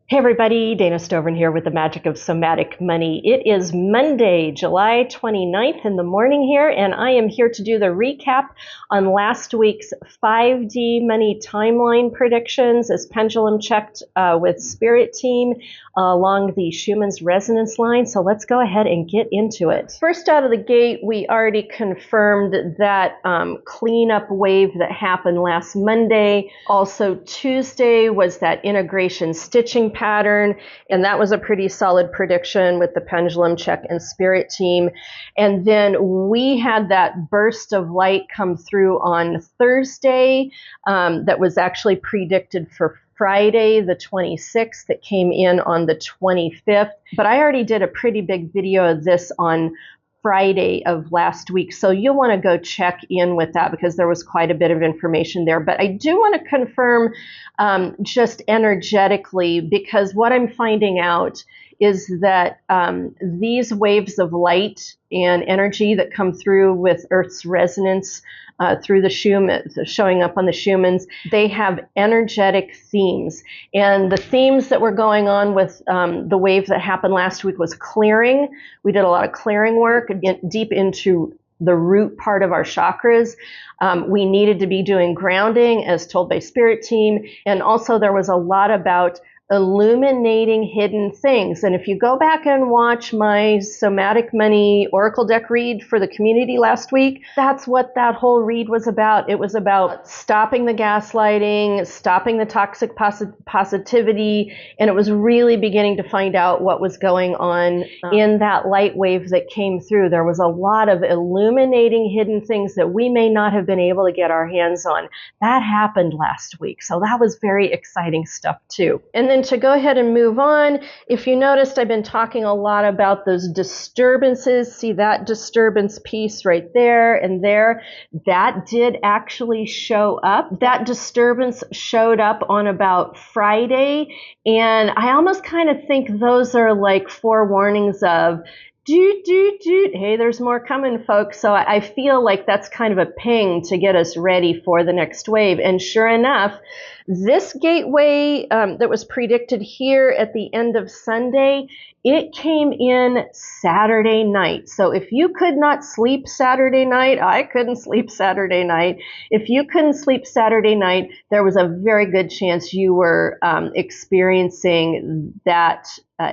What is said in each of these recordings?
Hey everybody, Dana Stovern here with the magic of Somatic Money. It is Monday, July 29th in the morning here, and I am here to do the recap on last week's 5D money timeline predictions as pendulum checked with Spirit Team along the Schumann's resonance line. So let's go ahead and get into it. First out of the gate, we already confirmed that cleanup wave that happened last Monday. Also Tuesday was that integration stitching pattern, and that was a pretty solid prediction with the pendulum check and Spirit Team. And then we had that burst of light come through on Thursday that was actually predicted for Friday the 26th that came in on the 25th. But I already did a pretty big video of this on Friday of last week. So you'll want to go check in with that because there was quite a bit of information there. But I do want to confirm just energetically, because what I'm finding out is that these waves of light and energy that come through with Earth's resonance through the Schumann, showing up on the Schumanns, they have energetic themes. And the themes that were going on with the wave that happened last week was clearing. We did a lot of clearing work deep into the root part of our chakras. We needed to be doing grounding as told by Spirit Team. And also there was a lot about illuminating hidden things. And if you go back and watch my Somatic Money Oracle deck read for the community last week, that's what that whole read was about. It was about stopping the gaslighting, stopping the toxic positivity, and it was really beginning to find out what was going on in that light wave that came through. There was a lot of illuminating hidden things that we may not have been able to get our hands on. That happened last week, so that was very exciting stuff too. And then to go ahead and move on, if you noticed, I've been talking a lot about those disturbances. See that disturbance piece right there and there? That did actually show up. That disturbance showed up on about Friday, and I almost kind of think those are like forewarnings of hey, there's more coming, folks. So I feel like that's kind of a ping to get us ready for the next wave. And sure enough, this gateway that was predicted here at the end of Sunday, it came in Saturday night. So if you could not sleep Saturday night, I couldn't sleep Saturday night. If you couldn't sleep Saturday night, there was a very good chance you were experiencing that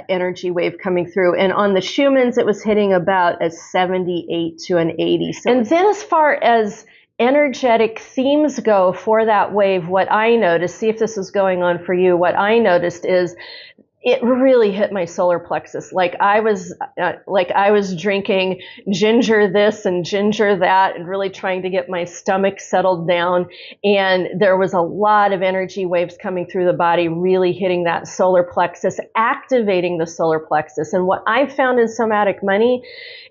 energy wave coming through. And on the Schumann's, it was hitting about a 78 to an 80. So, and then as far as energetic themes go for that wave, what I noticed, see if this is going on for you, what I noticed is it really hit my solar plexus. Like I was drinking ginger this and ginger that and really trying to get my stomach settled down. And there was a lot of energy waves coming through the body, really hitting that solar plexus, activating the solar plexus. And what I've found in Somatic Money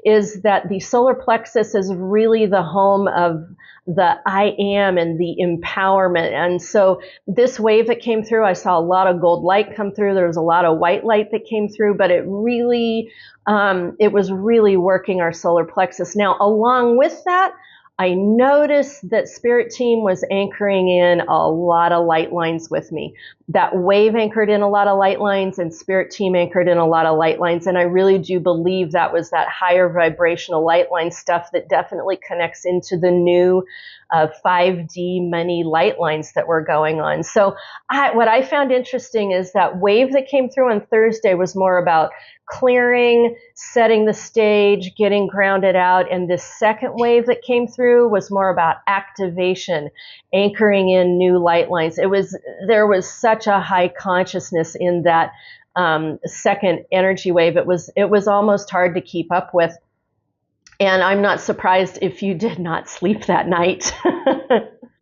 is that the solar plexus is really the home of the I am and the empowerment. And so this wave that came through, I saw a lot of gold light come through. There was a lot of white light that came through, but it was really working our solar plexus. Now, along with that, I noticed that Spirit Team was anchoring in a lot of light lines with me. That wave anchored in a lot of light lines and Spirit Team anchored in a lot of light lines. And I really do believe that was that higher vibrational light line stuff that definitely connects into the new 5D money light lines that were going on. So what I found interesting is that wave that came through on Thursday was more about clearing, setting the stage, getting grounded out. And this second wave that came through was more about activation, anchoring in new light lines. There was such a high consciousness in that second energy wave. It was almost hard to keep up with. And I'm not surprised if you did not sleep that night.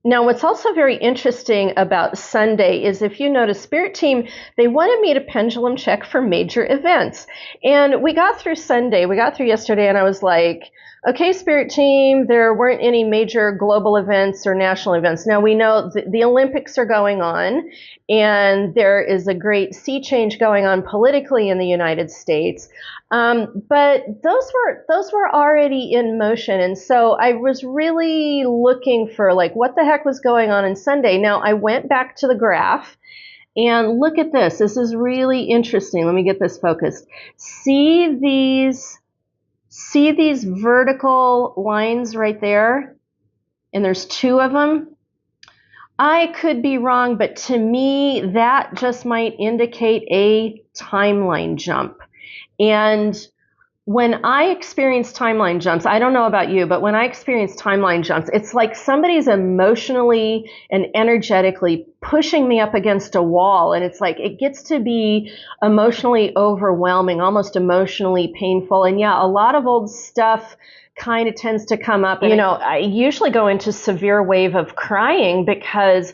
Now, what's also very interesting about Sunday is if you notice, Spirit Team, they wanted me to pendulum check for major events. And we got through Sunday, we got through yesterday, and I was like, okay, Spirit Team, there weren't any major global events or national events. Now, we know the Olympics are going on, and there is a great sea change going on politically in the United States. But those were already in motion. And so I was really looking for like what the heck was going on Sunday. Now I went back to the graph And look at this. This is really interesting. Let me get this focused. See these vertical lines right there? And there's two of them. I could be wrong, but to me, that just might indicate a timeline jump. And when I experience timeline jumps, I don't know about you, but when I experience timeline jumps, it's like somebody's emotionally and energetically pushing me up against a wall. And it's like it gets to be emotionally overwhelming, almost emotionally painful. And yeah, a lot of old stuff kind of tends to come up. And, I usually go into severe wave of crying because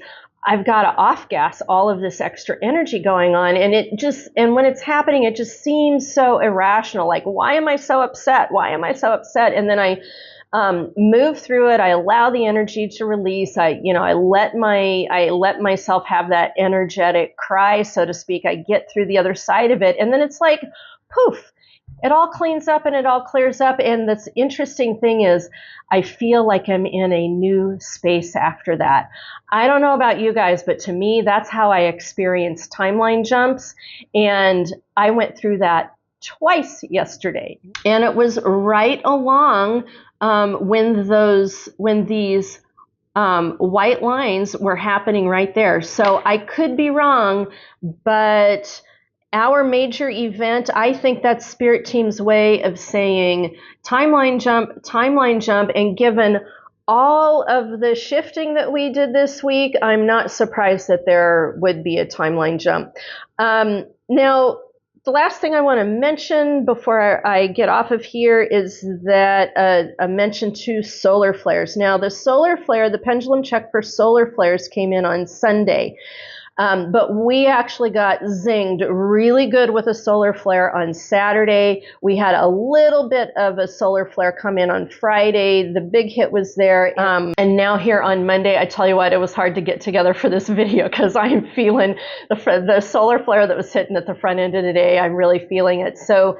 I've got to off gas all of this extra energy going on. And when it's happening, it just seems so irrational. Like, why am I so upset? Why am I so upset? And then I move through it. I allow the energy to release. I let myself have that energetic cry, so to speak. I get through the other side of it. And then it's like, poof, it all cleans up and it all clears up. And this interesting thing is I feel like I'm in a new space after that. I don't know about you guys, but to me, that's how I experience timeline jumps. And I went through that twice yesterday. And it was right along when these white lines were happening right there. So I could be wrong, but our major event, I think that's Spirit Team's way of saying timeline jump, and given all of the shifting that we did this week, I'm not surprised that there would be a timeline jump. Now, the last thing I want to mention before I get off of here is that a mention to solar flares. Now, the pendulum check for solar flares came in on Sunday. But we actually got zinged really good with a solar flare on Saturday. We had a little bit of a solar flare come in on Friday. The big hit was there. And now here on Monday, I tell you what, it was hard to get together for this video because I'm feeling the solar flare that was hitting at the front end of the day. I'm really feeling it. So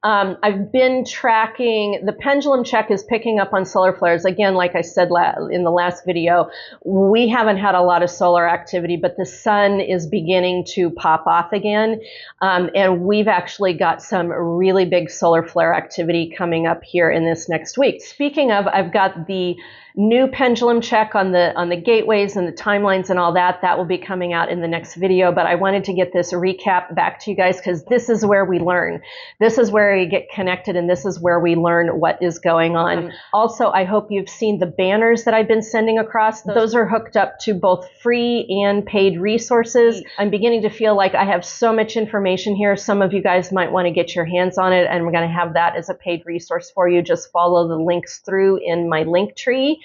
I've been tracking, the pendulum check is picking up on solar flares. Again, like I said in the last video, we haven't had a lot of solar activity, but the sun is beginning to pop off again. And we've actually got some really big solar flare activity coming up here in this next week. Speaking of, I've got the new pendulum check on the gateways and the timelines and all that. That will be coming out in the next video, but I wanted to get this recap back to you guys because this is where we learn. This is where we get connected, and this is where we learn what is going on. Also, I hope you've seen the banners that I've been sending across. Those are hooked up to both free and paid resources. I'm beginning to feel like I have so much information here. Some of you guys might want to get your hands on it, and we're going to have that as a paid resource for you. Just follow the links through in my link tree.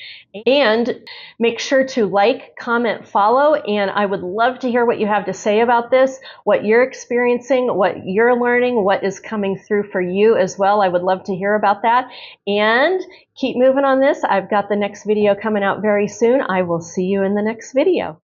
And make sure to like, comment, follow, and I would love to hear what you have to say about this, what you're experiencing, what you're learning, what is coming through for you as well. I would love to hear about that. And keep moving on this. I've got the next video coming out very soon. I will see you in the next video.